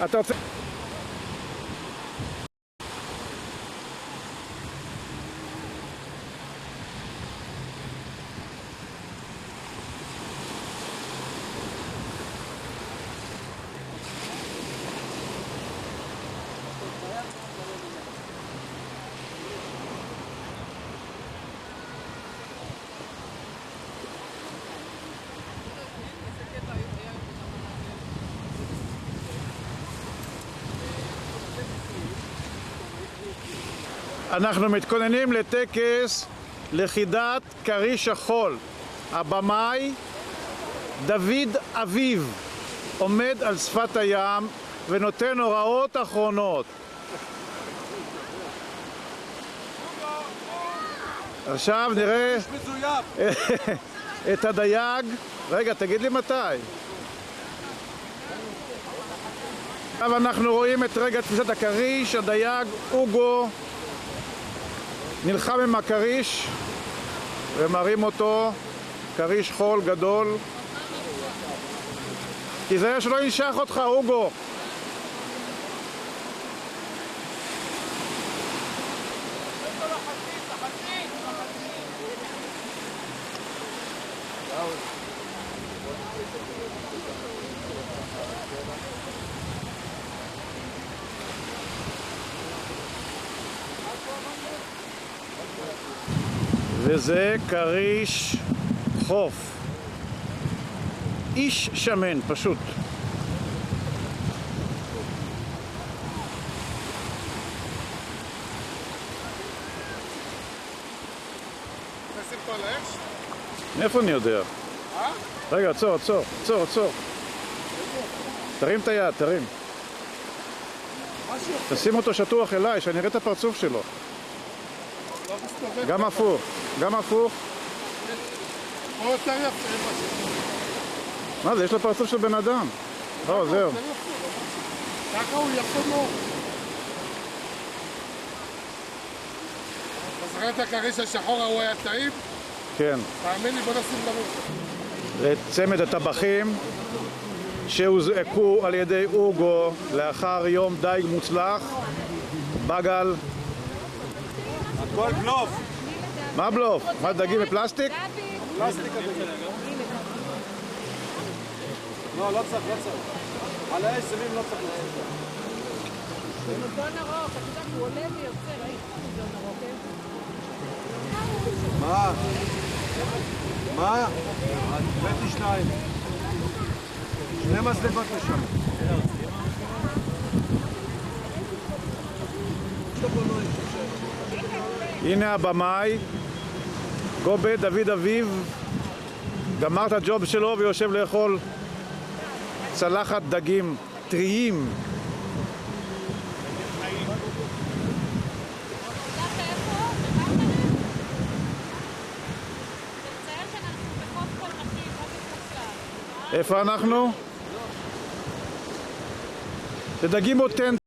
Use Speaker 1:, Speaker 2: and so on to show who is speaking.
Speaker 1: אתה רוצה... אנחנו מתכוננים לטקס לכידת כריש החול. הבמאי דוד אביב עומד על שפת הים ונותן הוראות אחרונות. עכשיו נראה את הדייג. רגע, תגיד לי מתי. עכשיו אנחנו רואים את רגע תפיסת הכריש. הדייג אוגו נלחם עם הכריש ומרים אותו, כריש חול גדול. תיזהר שלא ינשך אותך, אוגו. וזה כריש חוף. איש שמן, פשוט.
Speaker 2: נשים פה על האש?
Speaker 1: מאיפה אני יודע? רגע, עצור. תרים את היד, תרים. תשים אותו שטוח אליי, שאני אראה את הפרצוף שלו. גם הפוך.
Speaker 2: או יותר יפה.
Speaker 1: מה זה? יש לו פרצוף של בן אדם. לא, זהו.
Speaker 2: ככה הוא יפה מאוד. אתה זוכר את הכריש השחור ההוא היה טעים?
Speaker 1: כן.
Speaker 2: תאמין לי, בוא נשים לראות.
Speaker 1: צמד הטבחים שהוזעקו על ידי אוגו לאחר יום דייג מוצלח בגל.
Speaker 2: הכל בלוף.
Speaker 1: מה בלוף? מה, דגים בפלסטיק?
Speaker 2: פלסטיק הדגים. לא צריך. על האש שמים לא צריך לעשות.
Speaker 3: במזון ארוך, אתה יודע, הוא עולה ויוצא, ראית במזון ארוך, כן?
Speaker 2: מה? הבאתי 2. 2 מצלבות לשם.
Speaker 1: הנה הבמאי, גובה דוד אביב, גמר את הג'וב שלו ויושב לאכול צלחת דגים טריים. איפה אנחנו? זה דגים אותנטיים.